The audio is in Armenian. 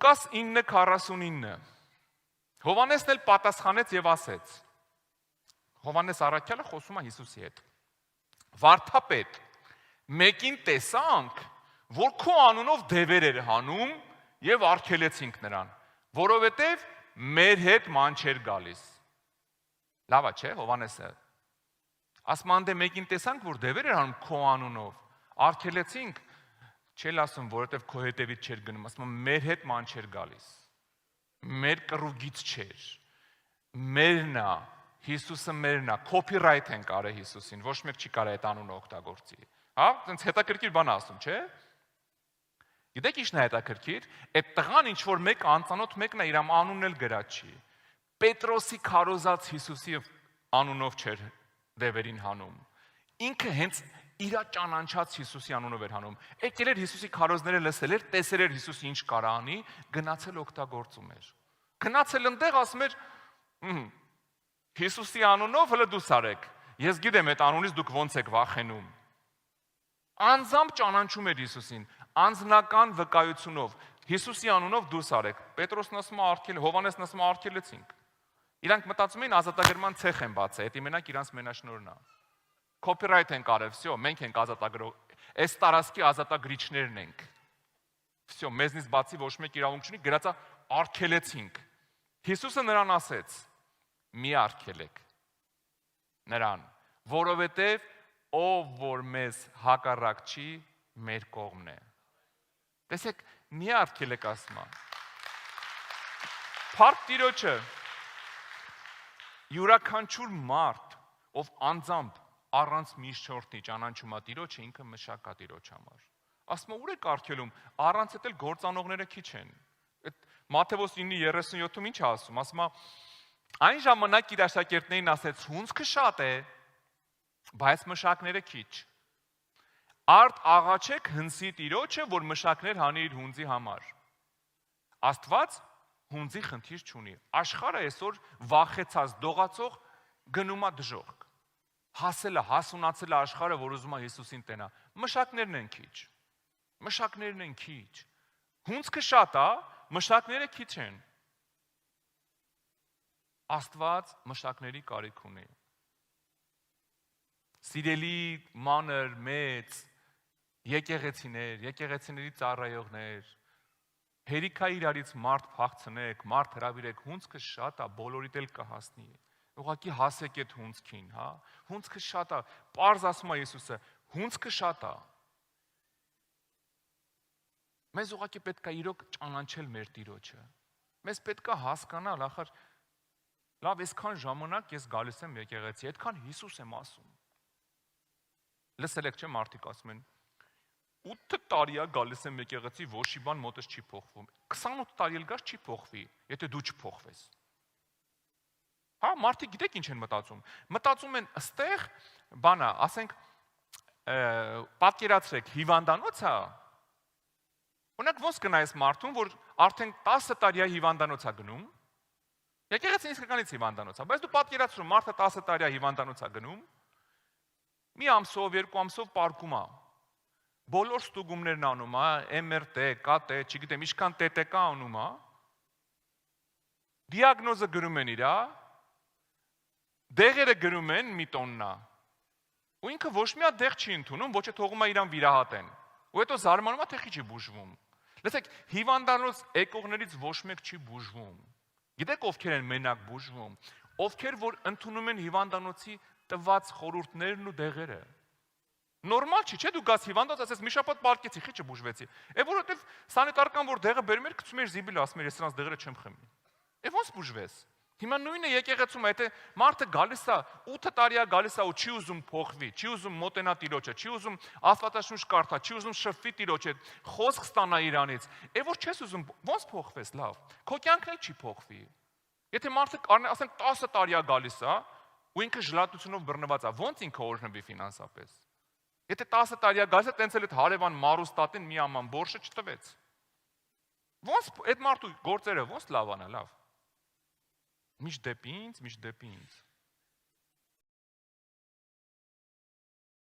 Լուկաս 9:49 Հովանեսն էլ պատասխանեց եւ ասեց. Հովանես առաքյալը խոսում է Հիսուսի հետ. Վարդապետ, մեկին տեսանք, որ քո անունով դևեր էր հանում եւ արգելեցինք նրան, որովհետեւ մեր հետ ման չէր գալիս։ Լավ է, չէ՞, Հովանեսը։ Ասում դե մեկին տեսանք, որ դևեր էր հանում քո անունով, արգելեցինք, չել ասում, որովհետեւ քո հետևից չէր գնում, ասում մեր հետ ման չէր գալիս։ Մեր կռուգից չէր։ Մերն է, Հիսուսը մերն է, copyright են կարել Հիսուսին, ոչ մեկ չի կարել այդ անունը օգտագործի։ Հա, այնց հետաքրքիր բան ասում, չէ՞։ Գիտեք ինչն է հետաքրքիր, այդ տղան ինչ որ մեկ անծանոթ մեկն է իր անունն էլ գրած չի։ Պետրոսի քարոզած Հիսուսի անունով չէր դևերին հանում։ Ինքը հենց իր ճանաչած Հիսուսի անունով էր հանում։ Եկել էր Հիսուսի քարոզները լսել էր, տեսել էր Հիսուսը ինչ կարա անի, գնացել օգտագործում էր։ Գնացել այնտեղ ասում էր, Հիսուսի անունով հələ դուս արեք։ Ես գիտեմ այդ անունից դուք ոնց եք վախենում։ Անձամբ ճանաչում էր Հիսուսին, անձնական վկայությունով։ Հիսուսի անունով դուս արեք։ Պետրոսն ասում է արգել, Հովանեսն ասում է արգելեցինք։ Իրանք մտածում էին ազատագրման ցեխ են բացել, դա մենակ իրանց մենաշնորհն է։ Copyright են կարել, всё, մենք ենք ազատագրող, այս տարածքի ազատագրիչներն ենք։ Всё, մեզնից բացի ոչ մեկ իրավունք չունի, գրած է արգելեցինք։ Հիսուսը նրան ասեց. մի արգելեք նրան, որովհետև ով որ մեզ հակառակ չի, մեր կողմն է։ Տեսեք, մի արգելեք ասում է։ Փառք Տիրոջը, յուրաքանչյուր մարդ, ով անձամբ առանց միջնորդի ճանաչում է Տիրոջը, ինքը մշակ է Տիրոջ համար։ Ասում է, ուր եք արգելում, առանց էլ գործանողները քիչ են։ Այդ Մատթեոս 9:37-ում ինչ է ասում, ասում է, այն ժամանակ իր աշակերտներին ասեց, հունձքը շատ է, բայց մշակները քիչ։ Արդ աղաչեք հնձի Տիրոջը, որ մշակներ հանի իր հունձի համար։ Աստված հունձի խնդիր չունի։ Աշխարհը այսօր վախեցած, դողացող գնում է դժոխք։ Հասել է, հասունացել է աշխարհը, որ ուզում է Հիսուսին տենա։ Մշակներն են քիչ։ Մշակներն են քիչ։ Հունձքը շատ է, մշակները քիչ են։ Աստված մշակների կարիք ունի։ Սիրելի մանր, մեծ, եկեղեցիներ, եկեղեցիների ծառայողներ, հերիք է իրարից մարդ փախցնեք, մարդ հրավիրեք, հունձքը շատ է, բոլորիդ էլ կհասնի։ Ուղղակի հասեք այդ հունձքին, հա։ Հունձքը շատ է, պարզ ասում է Հիսուսը, հունձքը շատ է։ Մեզ ուղղակի պետք է իրոք ճանաչել մեր Տիրոջը։ Մեզ պետք է հասկանալ, ախր լավ, այսքան ժամանակ ես գալիս եմ եկեղեցի, այդքան Հիսուս եմ ասում։ Լսել եք, չէ՞, մարդիկ ասում են 8 տարի է գալիս եմ եկեղեցի, ոչի բան մոտս չի փոխվում։ 28 տարի էլ գաս չի փոխվի, եթե դու չփոխվես։ Հա, մարդիկ գիտեք ինչ են մտածում։ Մտածում են, ըստեղ բանա, ասենք, պատկերացրեք, հիվանդանոց է։ Օրինակ ոնց գնայես մարդուն, որ արդեն 10 տարի է հիվանդանոց է գնում։ Եկեղեցին իսկականից հիվանդանոց է, բայց դու պատկերացրու, մարդը 10 տարի է հիվանդանոց է գնում։ Մի ամսով, երկու ամսով պարկում է։ Բոլոր ստուգումներն անում է, MRT, KT, չգիտեմ, ինչքան TTK անում է։ Դիագնոզը գրում են իրա, դեղերը գրում են մի տոննա։ Ու ինքը ոչ մի հատ դեղ չի ընդունում, ոչ է թողում է իրան վիրահատեն։ Ու հետո զարմանում է, թե ինչի բուժվում։ Լսեք, հիվանդանոց եկողներից ոչ մեկ չի բուժվում։ Գիտեք ովքեր են մենակ բուժվում, ովքեր որ ընդունում են հիվանդանոցի տված խորհուրդներն ու դեղերը։ Նորմալ չի, չէ՞ դու գաս հիվանդանոց, ասես մի շաբաթ պարկեցի, խիչը բուժվեցի։ Որովհետև սանիտարական որ դեղը բերում էր, գցում էր զիբիլ, ասում էր, ես նրանց դեղերը չեմ խմի։ Ոնց բուժվես։ Հիմա նույնը եկեղեցում է, եթե մարդը գալիս է 8 տարի է գալիս է ու չի ուզում փոխվի, չի ուզում մոտենա Տիրոջը, չի ուզում Աստվածաշունչ կարդա, չի ուզում շփվի Տիրոջ հետ, խոսք ստանա իրանից։ Որ չես ուզում, ոնց փոխվես, լավ։ Քո կյանքն էլ չի փոխվի։ Եթե մարդը ասենք 10 տարի է գալիս է ու ինքը ժլատությունով բռնված է, ոնց ինքը օրհնվի ֆինանսապես։ Եթե 10 տարի է գալիս է, տենց էլ այդ հարևան մարուստատին մի աման բորշը չտվեց։ Ոնց այդ մարդու գործերը ոնց լավանա, լավ։ Միշտ դեպի ինձ։